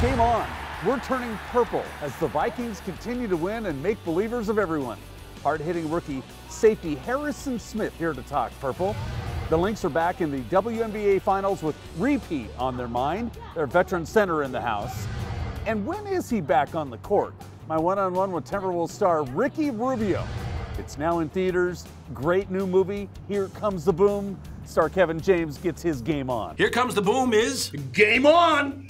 Game on. We're turning purple as the Vikings continue to win and make believers of everyone. Hard-hitting rookie safety Harrison Smith here to talk purple. The Lynx are back in the WNBA Finals with repeat on their mind. Their veteran center in the house. And when is he back on the court? My one-on-one with Timberwolves star Ricky Rubio. It's now in theaters. Great new movie, Here Comes the Boom. Star Kevin James gets his game on. Here Comes the Boom is Game On!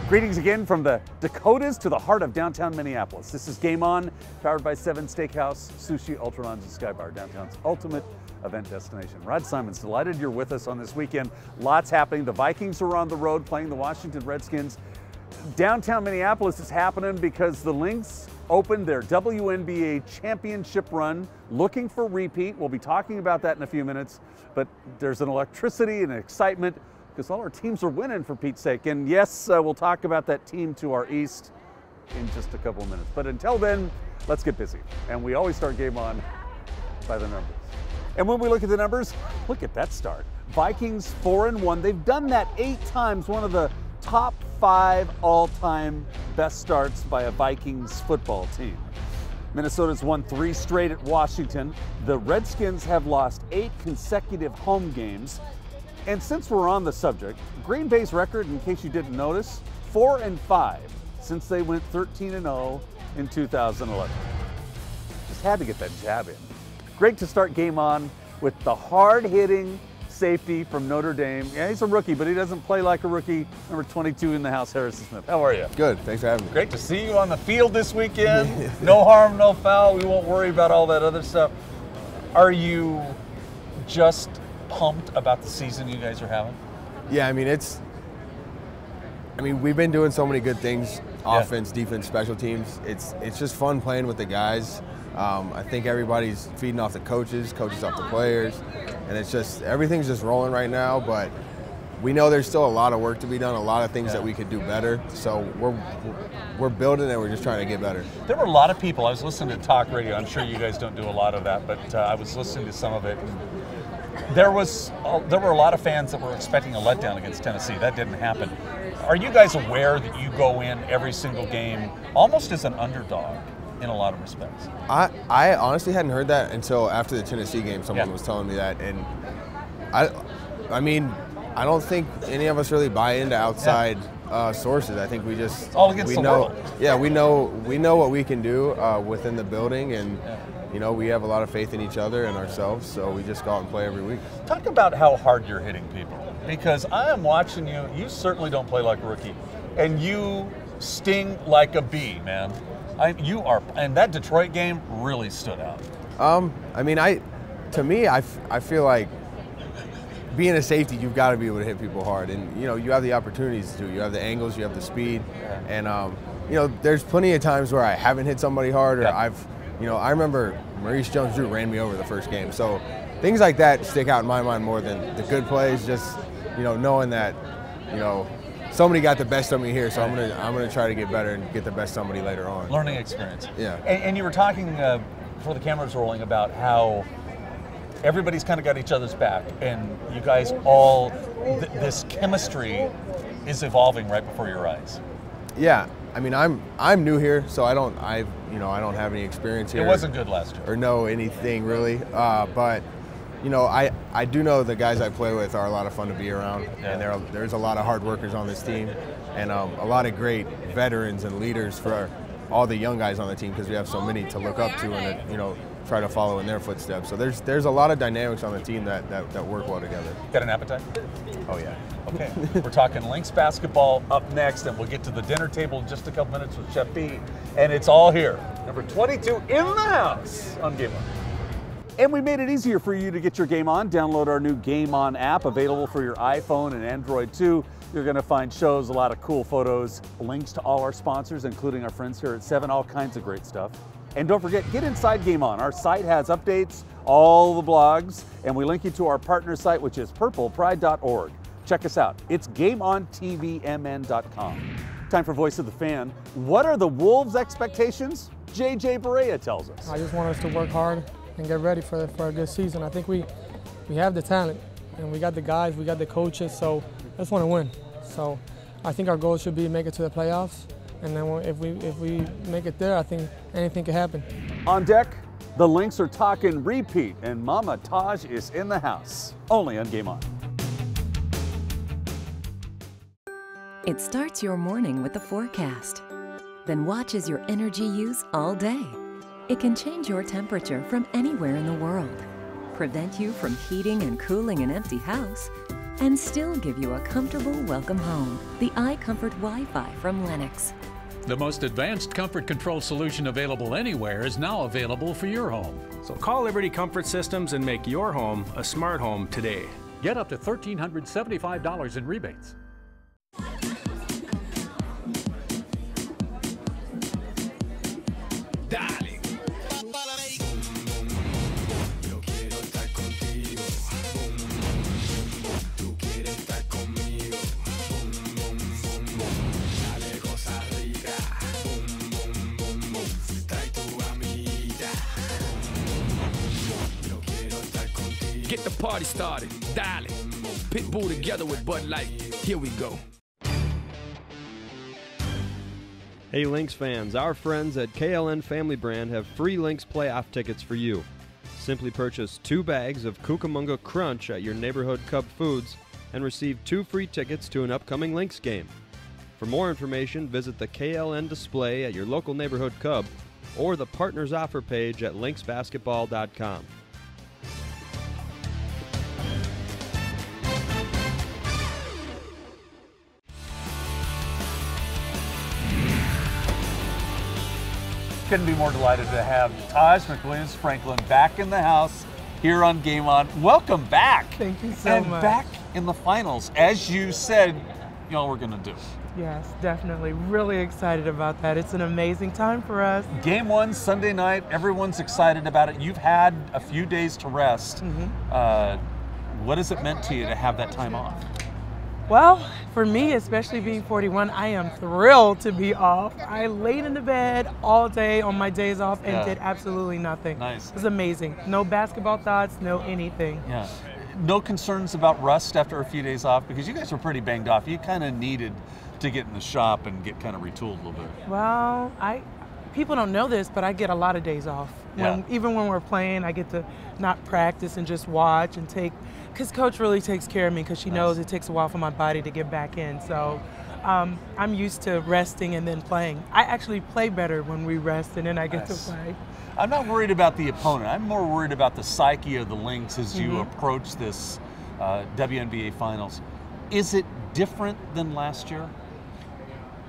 Greetings again from the Dakotas to the heart of downtown Minneapolis. This is Game On, powered by 7 Steakhouse, Sushi, Ultra Lounge, and Sky Bar, downtown's ultimate event destination. Rod Simon's delighted you're with us on this weekend. Lots happening. The Vikings are on the road playing the Washington Redskins. Downtown Minneapolis is happening because the Lynx opened their WNBA championship run, looking for repeat. We'll be talking about that in a few minutes, but there's an electricity and excitement because all our teams are winning, for Pete's sake. And yes, we'll talk about that team to our east in just a couple of minutes. But until then, let's get busy. And we always start Game On by the numbers. And when we look at the numbers, look at that start. Vikings 4-1. They've done that 8 times, one of the top 5 all-time best starts by a Vikings football team. Minnesota's won 3 straight at Washington. The Redskins have lost 8 consecutive home games. And since we're on the subject, Green Bay's record, in case you didn't notice, 4-5 since they went 13-0 in 2011. Just had to get that jab in. Great to start Game On with the hard-hitting safety from Notre Dame. Yeah, he's a rookie, but he doesn't play like a rookie. Number 22 in the house, Harrison Smith. How are you? Good, thanks for having me. Great to see you on the field this weekend. No harm, no foul. We won't worry about all that other stuff. Are you just pumped about the season you guys are having? Yeah, I mean, we've been doing so many good things, offense, defense, special teams. It's just fun playing with the guys. I think everybody's feeding off the coaches off the players, and it's just, everything's just rolling right now, but we know there's still a lot of work to be done, a lot of things that we could do better, so we're building and we're just trying to get better. There were a lot of people, I was listening to talk radio, I'm sure you guys don't do a lot of that, but I was listening to some of it. There were a lot of fans that were expecting a letdown against Tennessee. That didn't happen. Are you guys aware that you go in every single game almost as an underdog in a lot of respects? I honestly hadn't heard that until after the Tennessee game. Someone was telling me that, and I mean, I don't think any of us really buy into outside sources. I think we just it's all against the world. Yeah, we know what we can do within the building, and you know, we have a lot of faith in each other and ourselves, so we just go out and play every week. Talk about how hard you're hitting people, because I am watching you. You certainly don't play like a rookie, and you sting like a bee, man. You are, and that Detroit game really stood out. I mean, to me, I feel like being a safety, you've got to be able to hit people hard, and you know, you have the opportunities to. You have the angles, you have the speed, and you know, there's plenty of times where I haven't hit somebody hard, or I remember Maurice Jones-Drew ran me over the first game. So things like that stick out in my mind more than the good plays. Just, you know, knowing that, you know, somebody got the best of me here, so I'm gonna try to get better and get the best of somebody later on. Learning experience. Yeah. And you were talking before the cameras rolling about how everybody's kind of got each other's back, and you guys all this chemistry is evolving right before your eyes. Yeah. I mean, I'm new here, so I don't have any experience here. It wasn't good last year. Or know anything really, but you know, I do know the guys I play with are a lot of fun to be around, and there's a lot of hard workers on this team, and a lot of great veterans and leaders for all the young guys on the team, because we have so many to look up to and you know, try to follow in their footsteps. So there's a lot of dynamics on the team that work well together. Got an appetite? Oh yeah. Okay, we're talking Lynx basketball up next, and we'll get to the dinner table in just a couple minutes with Chef B. And it's all here. Number 22 in the house on Game On. And we made it easier for you to get your Game On. Download our new Game On app, available for your iPhone and Android too. You're going to find shows, a lot of cool photos, links to all our sponsors, including our friends here at 7, all kinds of great stuff. And don't forget, get inside Game On. Our site has updates, all the blogs, and we link you to our partner site, which is purplepride.org. Check us out. It's GameOnTVMN.com. Time for Voice of the Fan. What are the Wolves' expectations? JJ Barea tells us. I just want us to work hard and get ready for a good season. I think we have the talent, and we got the guys, we got the coaches, so I just want to win. So I think our goal should be make it to the playoffs. And then if we make it there, I think anything can happen. On deck, the Lynx are talking repeat, and Mama Taj is in the house. Only on Game On. It starts your morning with the forecast, then watches your energy use all day. It can change your temperature from anywhere in the world, prevent you from heating and cooling an empty house, and still give you a comfortable welcome home. The iComfort Wi-Fi from Lynx. The most advanced comfort control solution available anywhere is now available for your home. So call Liberty Comfort Systems and make your home a smart home today. Get up to $1,375 in rebates. Get the party started, Dale. Pitbull together with Bud Light. Here we go. Hey Lynx fans, our friends at KLN Family Brand have free Lynx playoff tickets for you. Simply purchase 2 bags of Cucamonga Crunch at your neighborhood Cub Foods and receive 2 free tickets to an upcoming Lynx game. For more information, visit the KLN display at your local neighborhood Cub or the Partners Offer page at lynxbasketball.com. Couldn't be more delighted to have Taj McWilliams-Frankilin back in the house here on Game On. Welcome back. Thank you so and much. back in the finals, as you said, y'all were going to do. Yes, definitely. Really excited about that. It's an amazing time for us. Game 1, Sunday night. Everyone's excited about it. You've had a few days to rest. What has it meant to you to have that time off? Well, for me, especially being 41, I am thrilled to be off. I laid in the bed all day on my days off and did absolutely nothing. Nice. It was amazing. No basketball thoughts, no anything. Yeah. No concerns about rust after a few days off, because you guys were pretty banged off. You kind of needed to get in the shop and get kind of retooled a little bit. Well, people don't know this, but I get a lot of days off. Even when we're playing, I get to not practice and just watch and take, because Coach really takes care of me, because she knows it takes a while for my body to get back in. So I'm used to resting and then playing. I actually play better when we rest and then I get to play. I'm not worried about the opponent. I'm more worried about the psyche of the Lynx as you approach this WNBA Finals. Is it different than last year?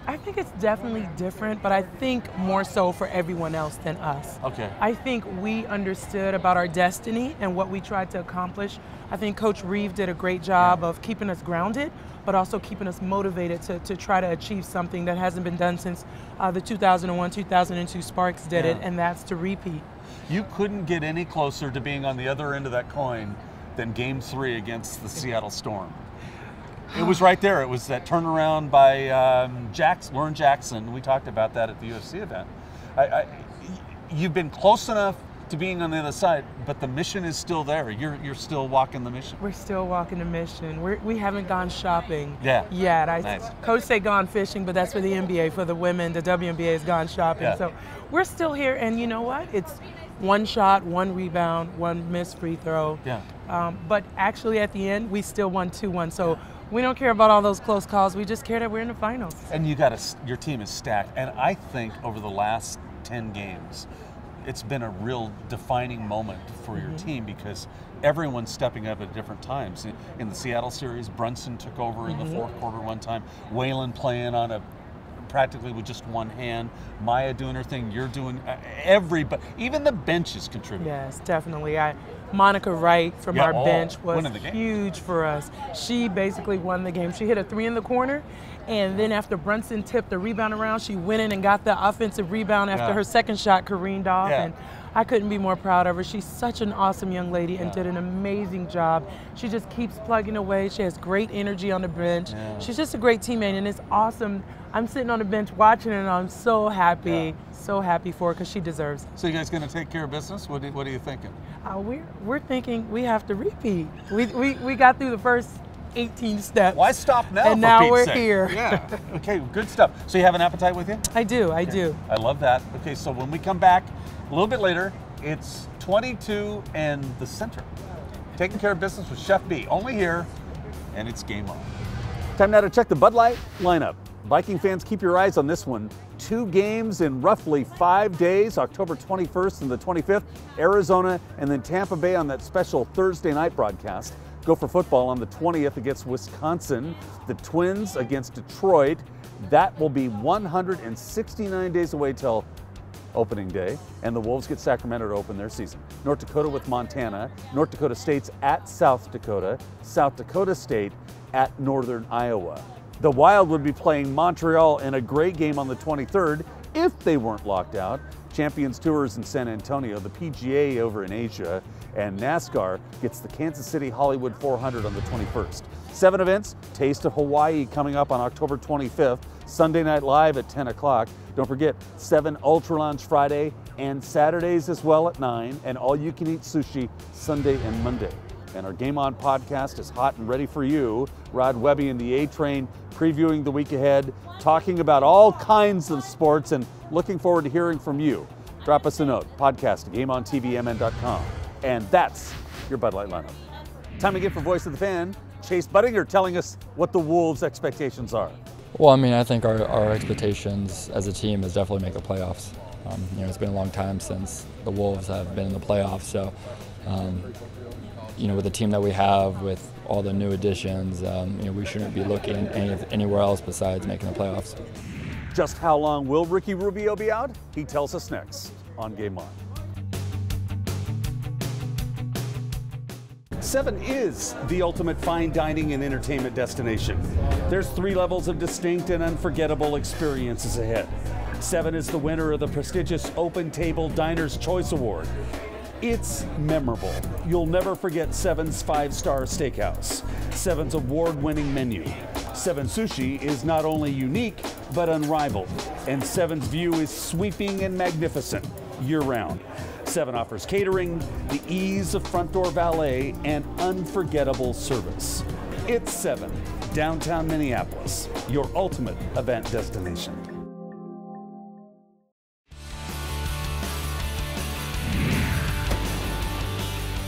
I think it's definitely different, but I think more so for everyone else than us. Okay. I think we understood about our destiny and what we tried to accomplish. I think Coach Reeve did a great job of keeping us grounded, but also keeping us motivated to try to achieve something that hasn't been done since the 2001-2002 Sparks did it, and that's to repeat. You couldn't get any closer to being on the other end of that coin than Game 3 against the Seattle Storm. It was right there. It was that turnaround by Lauren Jackson. We talked about that at the UFC event. You've been close enough to being on the other side, but the mission is still there. You're still walking the mission. We're still walking the mission. We haven't gone shopping yet. Nice. Coach said gone fishing, but that's for the NBA. For the women, the WNBA has gone shopping. Yeah. So we're still here, and you know what? It's 1 shot, 1 rebound, 1 missed free throw. But actually at the end, we still won 2-1. So we don't care about all those close calls. We just care that we're in the finals. And your team is stacked. And I think over the last 10 games, it's been a real defining moment for your team, because everyone's stepping up at different times. In the Seattle series, Brunson took over in the 4th quarter one time. Waylon playing on practically with just one hand. Maya doing her thing. You're doing everybody. Even the bench is contributing. Yes, definitely. Monica Wright from our bench was huge for us. She basically won the game. She hit a 3 in the corner, and then after Brunson tipped the rebound around, she went in and got the offensive rebound after her second shot careened off. And I couldn't be more proud of her. She's such an awesome young lady and did an amazing job. She just keeps plugging away. She has great energy on the bench. She's just a great teammate, and it's awesome. I'm sitting on the bench watching her, and I'm so happy for her, because she deserves it. So you guys going to take care of business? What are you thinking? We're thinking we have to repeat. We got through the first 18 steps. Why stop now? And for now Pete's we're sake? here. Yeah. Okay, good stuff. So you have an appetite with you? I do, I do. I love that. Okay, so when we come back a little bit later, it's 22 and the center. Taking care of business with Chef B, only here, and it's Game On. Time now to check the Bud Light lineup. Viking fans, keep your eyes on this one. 2 games in roughly 5 days, October 21st and the 25th, Arizona, and then Tampa Bay on that special Thursday night broadcast. Go for football on the 20th against Wisconsin, the Twins against Detroit. That will be 169 days away till opening day, and the Wolves get Sacramento to open their season. North Dakota with Montana, North Dakota State's at South Dakota, South Dakota State at Northern Iowa. The Wild would be playing Montreal in a great game on the 23rd if they weren't locked out. Champions Tours in San Antonio, the PGA over in Asia, and NASCAR gets the Kansas City Hollywood 400 on the 21st. 7 events, Taste of Hawaii coming up on October 25th, Sunday Night Live at 10 o'clock. Don't forget, 7 Ultra Lounge Friday and Saturdays as well at 9, and all-you-can-eat sushi Sunday and Monday. And our Game On podcast is hot and ready for you. Rod Webby and the A-Train previewing the week ahead, talking about all kinds of sports, and looking forward to hearing from you. Drop us a note, podcast at GameOnTVMN.com. And that's your Bud Light lineup. Time again for Voice of the Fan. Chase Budinger telling us what the Wolves' expectations are. Well, I mean, I think our expectations as a team is definitely make the playoffs. It's been a long time since the Wolves have been in the playoffs, so with the team that we have, with all the new additions, we shouldn't be looking anywhere else besides making the playoffs. Just how long will Ricky Rubio be out? He tells us next on Game On. 7 is the ultimate fine dining and entertainment destination. There's 3 levels of distinct and unforgettable experiences ahead. 7 is the winner of the prestigious Open Table Diner's Choice Award. It's memorable. You'll never forget 7's 5-star steakhouse, 7's award-winning menu. 7 Sushi is not only unique, but unrivaled. And 7's view is sweeping and magnificent year-round. 7 offers catering, the ease of front door valet, and unforgettable service. It's 7, downtown Minneapolis, your ultimate event destination.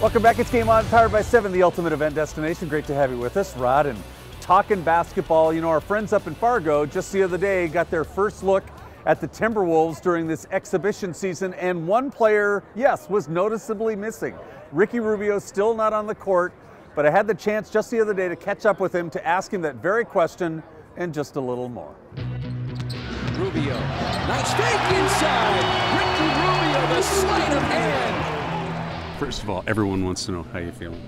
Welcome back. It's Game On, powered by 7, the ultimate event destination. Great to have you with us, Rod. And talking basketball, our friends up in Fargo just the other day got their first look at the Timberwolves during this exhibition season, and one player, yes, was noticeably missing. Ricky Rubio still not on the court, but I had the chance just the other day to catch up with him to ask him that very question and just a little more. Rubio, nice fake inside. Ricky Rubio, the sleight of hand. First of all, everyone wants to know how you feeling.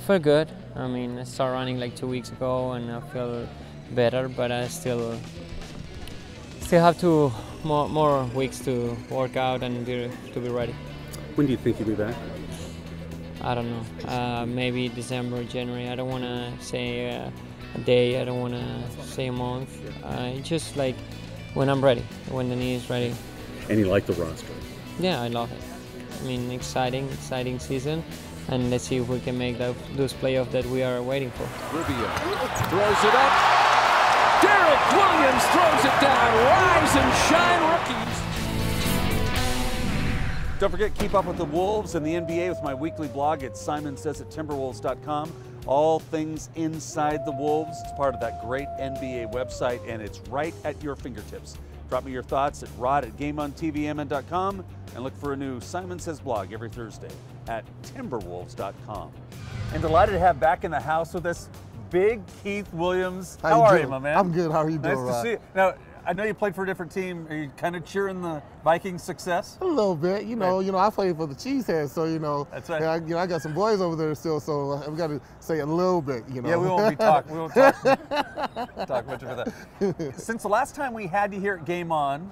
Feel good. I mean, I started running like 2 weeks ago, and I feel better, but I still have more weeks to work out and to be ready. When do you think you'll be back? I don't know. Maybe December, January. I don't want to say a day. I don't want to say a month. Just like when I'm ready, when the knee is ready. And you like the roster? Yeah, I love it. I mean, exciting season. And let's see if we can make those playoffs that we are waiting for. Rubio throws it up. Derek Williams throws it down. Rise and shine, rookies. Don't forget, keep up with the Wolves and the NBA with my weekly blog at simonsaysattimberwolves.com. All things inside the Wolves. It's part of that great NBA website, and it's right at your fingertips. Drop me your thoughts at rod@GameOnTVMN.com and look for a new Simon Says blog every Thursday at timberwolves.com. And delighted to have back in the house with us Big Keith Williams. How are you, my man? I'm good. How are you doing, Nice to see you. Now, I know you played for a different team. Are you kind of cheering the Vikings' success? A little bit. I played for the Cheeseheads, so That's right. I got some boys over there still, so we got to say a little bit. Yeah, we won't talk much about that. Since the last time we had you here at Game On,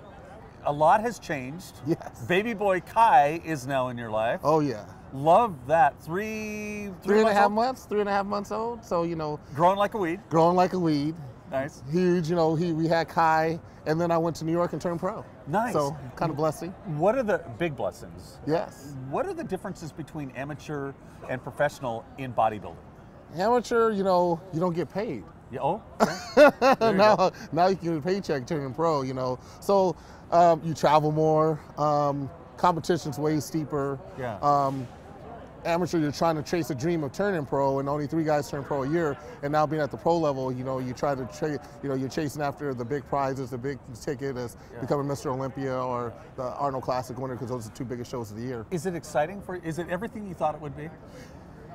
a lot has changed. Yes. Baby boy Kai is now in your life. Oh yeah. Love that. Three and a half months old. So growing like a weed. Growing like a weed. Nice. Huge. We had Kai, and then I went to New York and turned pro. Nice. So kind of blessing. What are the big blessings? Yes. What are the differences between amateur and professional in bodybuilding? Amateur, you know, you don't get paid. Yeah, oh, okay. now you can get a paycheck turning pro, you know. So you travel more. Competition's way steeper. Yeah. Amateur, you're trying to chase a dream of turning pro, and only 3 guys turn pro a year. And now being at the pro level, you know, you try to you're chasing after the big prizes, the big ticket as becoming Mr. Olympia or the Arnold Classic winner, because those are the 2 biggest shows of the year. Is it exciting is it everything you thought it would be?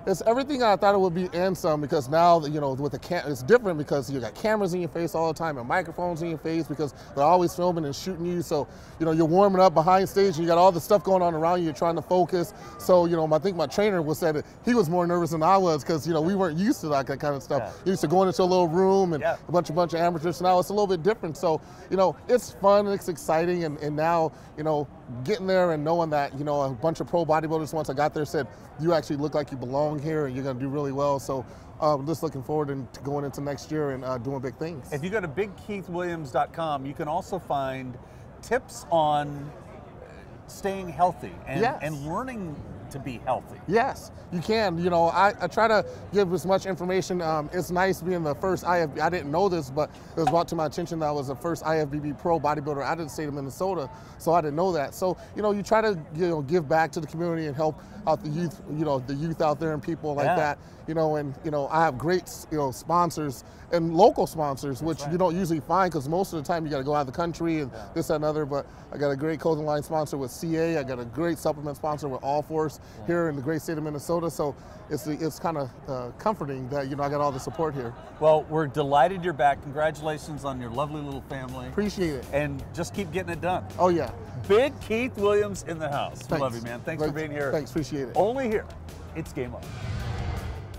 It's everything I thought it would be and some, because now, you know, with it's different because you got cameras in your face all the time and microphones in your face because they're always filming and shooting you. So, you know, you're warming up behind stage and you got all the stuff going on around you. You're trying to focus. So, you know, I think my trainer said he was more nervous than I was because, you know, we weren't used to that kind of stuff. You used to go into a little room and a bunch of amateurs. So now it's a little bit different. So, you know, it's fun, it's exciting. And now, you know, getting there and knowing that, you know, a bunch of pro bodybuilders once I got there said, you actually look like you belong here and you're going to do really well. So just looking forward to going into next year and doing big things. If you go to BigKeithWilliams.com, you can also find tips on staying healthy and learning to be healthy. Yes, you can. You know, I try to give as much information. It's nice being the first I didn't know this, but it was brought to my attention that I was the first IFBB pro bodybuilder out of the state of Minnesota, so I didn't know that. So, you know, you try to, you know, give back to the community and help out the youth, you know, the youth out there and people like that. You know, and, you know, I have great, you know, sponsors and local sponsors, which you don't usually find because most of the time you got to go out of the country and this, that, and other. But I got a great clothing line sponsor with CA. I got a great supplement sponsor with All Force here in the great state of Minnesota. So it's kind of comforting that, you know, I got all the support here. Well, we're delighted you're back. Congratulations on your lovely little family. Appreciate it. And just keep getting it done. Oh, yeah. Big Keith Williams in the house. Thanks. Love you, man. Thanks for being here. Thanks, appreciate it. Only here. It's Game On.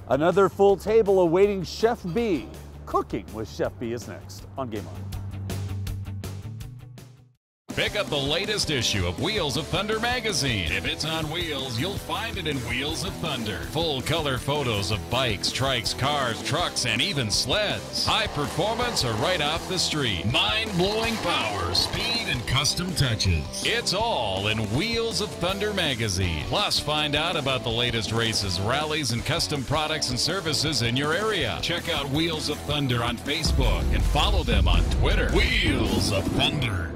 Another full table awaiting Chef B. Cooking with Chef B is next on Game On. Pick up the latest issue of Wheels of Thunder magazine. If it's on wheels, you'll find it in Wheels of Thunder. Full color photos of bikes, trikes, cars, trucks, and even sleds. High performance or right off the street. Mind-blowing power, speed, and custom touches. It's all in Wheels of Thunder magazine. Plus, find out about the latest races, rallies, and custom products and services in your area. Check out Wheels of Thunder on Facebook and follow them on Twitter. Wheels of Thunder.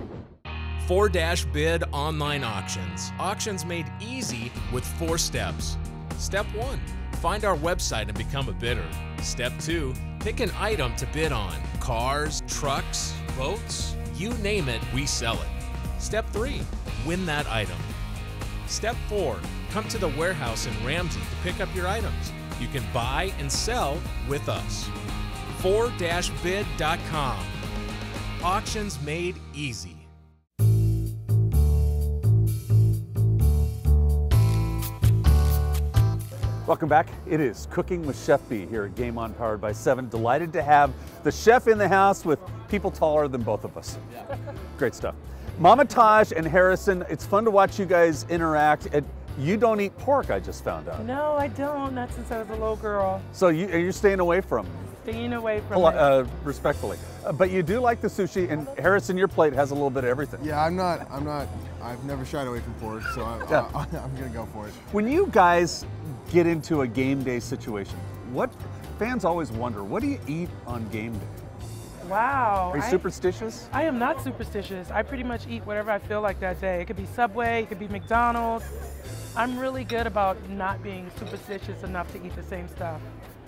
4-Bid online auctions. Auctions made easy with 4 steps. Step 1, find our website and become a bidder. Step 2, pick an item to bid on. Cars, trucks, boats, you name it, we sell it. Step 3, win that item. Step 4, come to the warehouse in Ramsey to pick up your items. You can buy and sell with us. 4-Bid.com. Auctions made easy. Welcome back. It is Cooking with Chef B here at Game On, powered by 7. Delighted to have the chef in the house with people taller than both of us. Great stuff. Mama Taj and Harrison, it's fun to watch you guys interact. You don't eat pork, I just found out. No, I don't. Not since I was a little girl. So you're staying away from Staying away from it. Respectfully. But you do like the sushi, and Harrison, your plate has a little bit of everything. Yeah, I've never shied away from pork, so I'm gonna go for it. When you guys get into a game day situation, what fans always wonder, what do you eat on game day? Wow. Are you superstitious? I am not superstitious. I pretty much eat whatever I feel like that day. It could be Subway, it could be McDonald's. I'm really good about not being superstitious enough to eat the same stuff.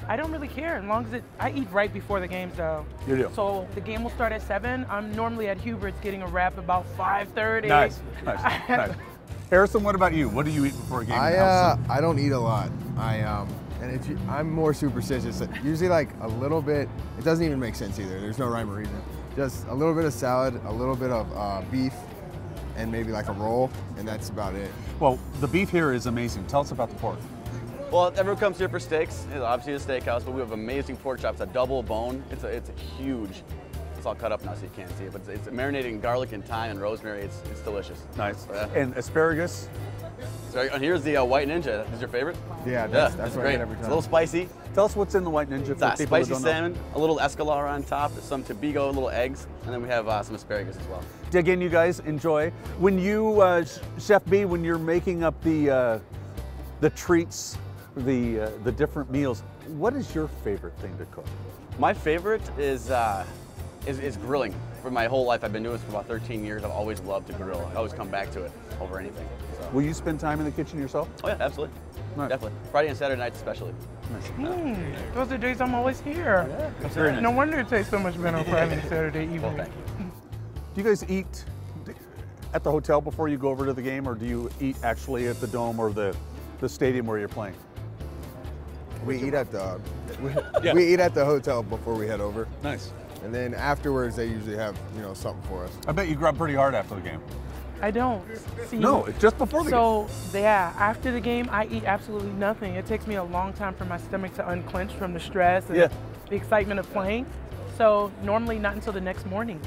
I don't really care, as long as I eat right before the games though. You do? So the game will start at 7. I'm normally at Hubert's getting a wrap about 5:30. Nice. Harrison, what about you? What do you eat before a game? I don't eat a lot. I'm more superstitious. Usually like a little bit, it doesn't even make sense either. There's no rhyme or reason. Just a little bit of salad, a little bit of beef, and maybe like a roll, and that's about it. Well, the beef here is amazing. Tell us about the pork. Well, everyone comes here for steaks. It's obviously a steakhouse, but we have amazing pork chops, a double bone. It's a huge. It's all cut up now so you can't see it, but it's marinated in garlic and thyme and rosemary. It's delicious. Nice. And asparagus? So here's the White Ninja. Is your favorite? Yeah, that's what great. I get every time. It's a little spicy. Tell us what's in the White Ninja. It's spicy salmon, a little escalar on top, some Tobago, little eggs, and then we have some asparagus as well. Dig in, you guys. Enjoy. When you, Chef B, when you're making up the treats, the different meals. What is your favorite thing to cook? My favorite is grilling. For my whole life, I've been doing this for about 13 years. I've always loved to grill. I always come back to it over anything. So. Will you spend time in the kitchen yourself? Oh yeah, absolutely. Nice. Definitely. Friday and Saturday nights especially. Nice. Those are days I'm always here. Yeah, very nice. No wonder it tastes so much better on Friday and Saturday evening. Well, thank you. Do you guys eat at the hotel before you go over to the game, or do you eat actually at the Dome or the stadium where you're playing? We eat at the we eat at the hotel before we head over. Nice. And then afterwards, they usually have something for us. I bet you grub pretty hard after the game. I don't. See, no, it's just before the game. So yeah, after the game, I eat absolutely nothing. It takes me a long time for my stomach to unclench from the stress and the excitement of playing. So normally not until the next morning.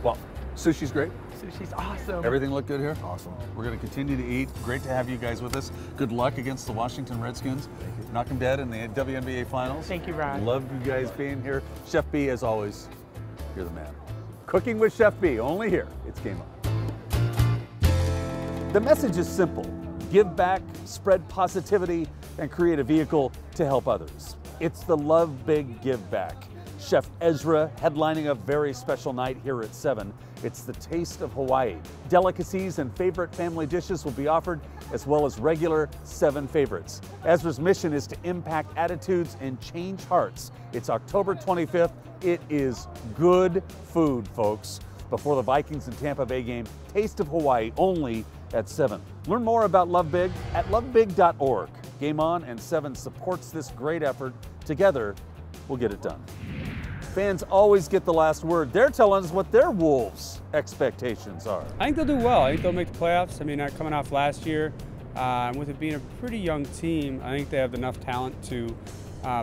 Well, sushi's great. Sushi's awesome. Everything look good here? Awesome. We're going to continue to eat. Great to have you guys with us. Good luck against the Washington Redskins. Thank you. Knock them dead in the WNBA Finals. Thank you, Rod. Love you guys being here. Chef B, as always, you're the man. Cooking with Chef B, only here. It's Game On. The message is simple. Give back, spread positivity, and create a vehicle to help others. It's the Love Big Give Back. Chef Ezra headlining a very special night here at 7. It's the Taste of Hawaii. Delicacies and favorite family dishes will be offered, as well as regular 7 favorites. Ezra's mission is to impact attitudes and change hearts. It's October 25th. It is good food, folks. Before the Vikings and Tampa Bay game, Taste of Hawaii only at 7. Learn more about Love Big at lovebig.org. Game On and 7 supports this great effort. Together, we'll get it done. Fans always get the last word. They're telling us what their Wolves' expectations are. I think they'll do well. I think they'll make the playoffs. I mean, coming off last year, with it being a pretty young team, I think they have enough talent to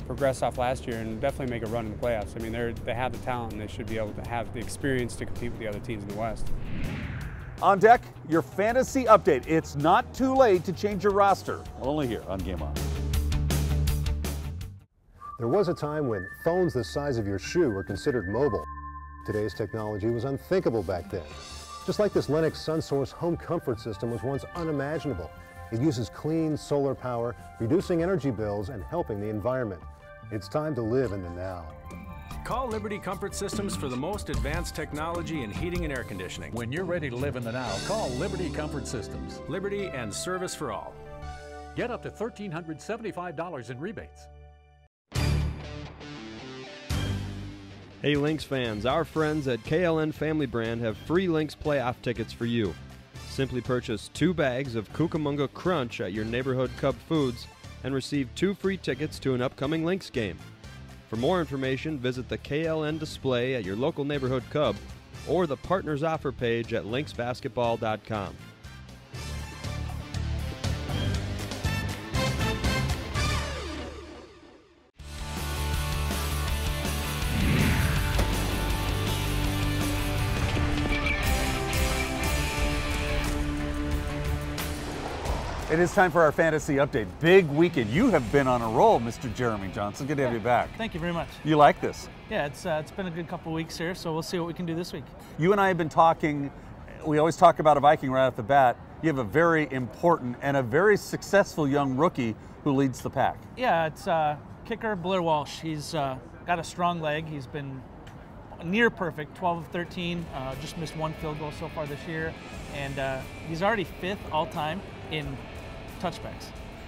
progress off last year and definitely make a run in the playoffs. I mean, they have the talent and they should be able to have the experience to compete with the other teams in the West. On deck, your fantasy update. It's not too late to change your roster. Only here on Game On. There was a time when phones the size of your shoe were considered mobile. Today's technology was unthinkable back then. Just like this Lynx SunSource home comfort system was once unimaginable. It uses clean solar power, reducing energy bills and helping the environment. It's time to live in the now. Call Liberty Comfort Systems for the most advanced technology in heating and air conditioning. When you're ready to live in the now, call Liberty Comfort Systems. Liberty and service for all. Get up to $1,375 in rebates. Hey Lynx fans, our friends at KLN Family Brand have free Lynx playoff tickets for you. Simply purchase 2 bags of Cucamonga Crunch at your neighborhood Cub Foods and receive 2 free tickets to an upcoming Lynx game. For more information, visit the KLN display at your local neighborhood Cub or the Partners Offer page at lynxbasketball.com. It is time for our fantasy update. Big weekend. You have been on a roll, Mr. Jeremy Johnson. Good to have you back. Thank you very much. You like this? Yeah, it's been a good couple of weeks here, so we'll see what we can do this week. You and I have been talking, we always talk about a Viking right off the bat. You have a very important and a very successful young rookie who leads the pack. Yeah, it's kicker Blair Walsh. He's got a strong leg. He's been near perfect, 12 of 13, just missed 1 field goal so far this year, and he's already 5th all-time in touchbacks.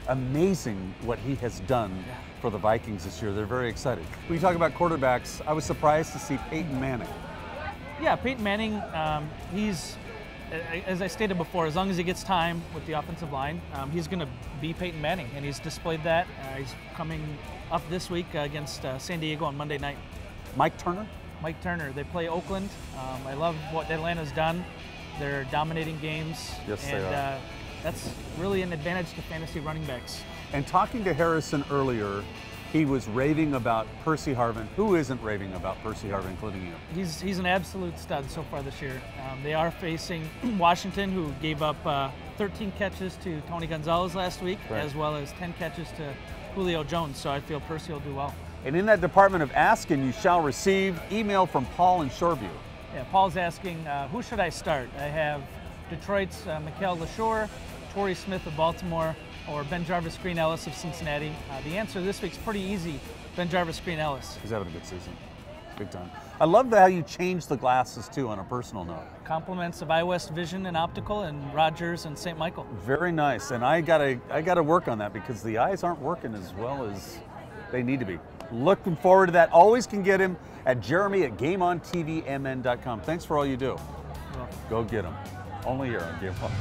Amazing what he has done for the Vikings this year. They're very excited. When you talk about quarterbacks, I was surprised to see Peyton Manning. Yeah, Peyton Manning, he's, as I stated before, as long as he gets time with the offensive line, he's going to be Peyton Manning, and he's displayed that. He's coming up this week against San Diego on Monday night. Mike Turner? Mike Turner. They play Oakland. I love what Atlanta's done. They're dominating games. Yes, they are. That's really an advantage to fantasy running backs. And talking to Harrison earlier, he was raving about Percy Harvin. Who isn't raving about Percy Harvin, including you? He's an absolute stud so far this year. They are facing Washington, who gave up 13 catches to Tony Gonzalez last week, as well as 10 catches to Julio Jones, so I feel Percy will do well. And in that department of asking, you shall receive email from Paul in Shoreview. Yeah, Paul's asking, who should I start? I have Detroit's Mikael LaShore, Torrey Smith of Baltimore, or Ben Jarvis Green Ellis of Cincinnati? The answer this week's pretty easy. Ben Jarvis Green Ellis. He's having a good season. Big time. I love how you changed the glasses too on a personal note. Compliments of iWest Vision and Optical and Rogers and St. Michael. Very nice, and I gotta work on that because the eyes aren't working as well as they need to be. Looking forward to that. Always can get him at Jeremy at GameOnTVMN.com. Thanks for all you do. Go get him. Only here on Game On.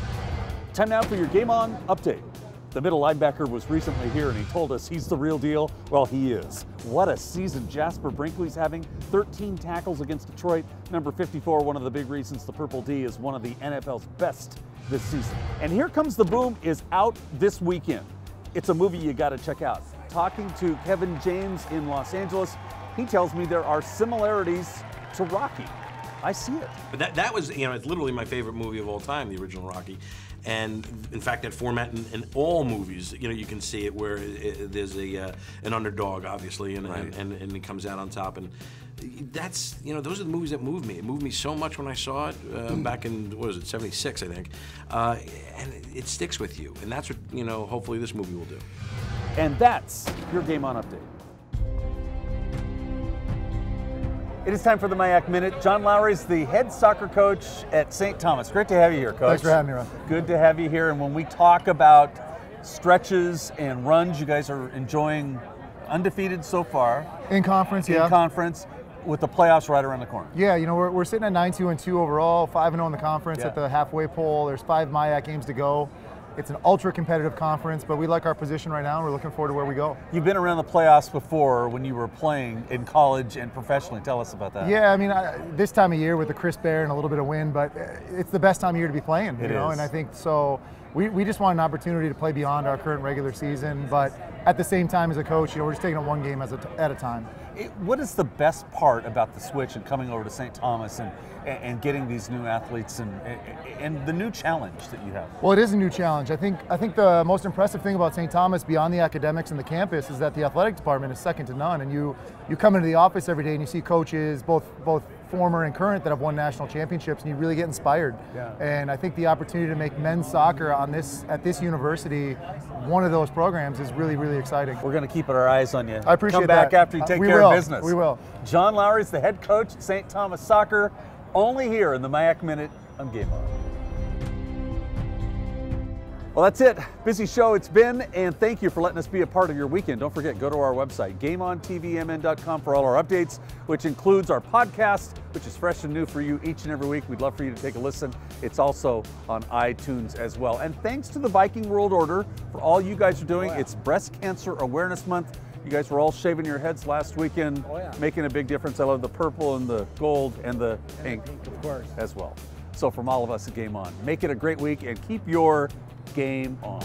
Time now for your Game On update. The middle linebacker was recently here and he told us he's the real deal. Well, he is. What a season Jasper Brinkley's having. 13 tackles against Detroit. Number 54, one of the big reasons the Purple D is one of the NFL's best this season. And Here Comes the Boom is out this weekend. It's a movie you gotta check out. Talking to Kevin James in Los Angeles, he tells me there are similarities to Rocky. I see it. But that was, it's literally my favorite movie of all time, the original Rocky. And in fact, that format in all movies, you can see it where there's an underdog, obviously, and he comes out on top. And that's, those are the movies that moved me. It moved me so much when I saw it back in, what was it, 76, I think. And it sticks with you. And that's what, hopefully this movie will do. And that's your Game On update. It is time for the MIAC Minute. John Lowry's the head soccer coach at St. Thomas. Great to have you here, Coach. Thanks for having me, Ron. Good to have you here. And when we talk about stretches and runs, you guys are enjoying undefeated so far. In conference, yeah. In conference, with the playoffs right around the corner. Yeah, we're sitting at 9-2-2 overall, 5-0 in the conference at the halfway pole. There's 5 MIAC games to go. It's an ultra-competitive conference, but we like our position right now, and we're looking forward to where we go. You've been around the playoffs before when you were playing in college and professionally. Tell us about that. Yeah, this time of year with the crisp air and a little bit of wind, but it's the best time of year to be playing, you know, and I think so. We just want an opportunity to play beyond our current regular season, but at the same time as a coach, we're just taking it one game at a time. What is the best part about the switch and coming over to St. Thomas and getting these new athletes and the new challenge that you have? Well, it is a new challenge. I think the most impressive thing about St. Thomas, beyond the academics and the campus, is that the athletic department is second to none. And you come into the office every day and you see coaches, both former and current, that have won national championships, and you really get inspired. Yeah. And I think the opportunity to make men's soccer at this university one of those programs is really, really exciting. We're going to keep our eyes on you. I appreciate Come back that. after you take care of business. We will. John Lowry's the head coach at St. Thomas Soccer, only here in the MIAC Minute on Game On. Well, that's it. Busy show it's been, and thank you for letting us be a part of your weekend. Don't forget, go to our website, GameOnTVMN.com, for all our updates, which includes our podcast, which is fresh and new for you each and every week. We'd love for you to take a listen. It's also on iTunes as well. And thanks to the Viking World Order for all you guys are doing. It's Breast Cancer Awareness Month. You guys were all shaving your heads last weekend, making a big difference. I love the purple and the gold and the pink, of course, as well. So from all of us at Game On, make it a great week and keep your game on.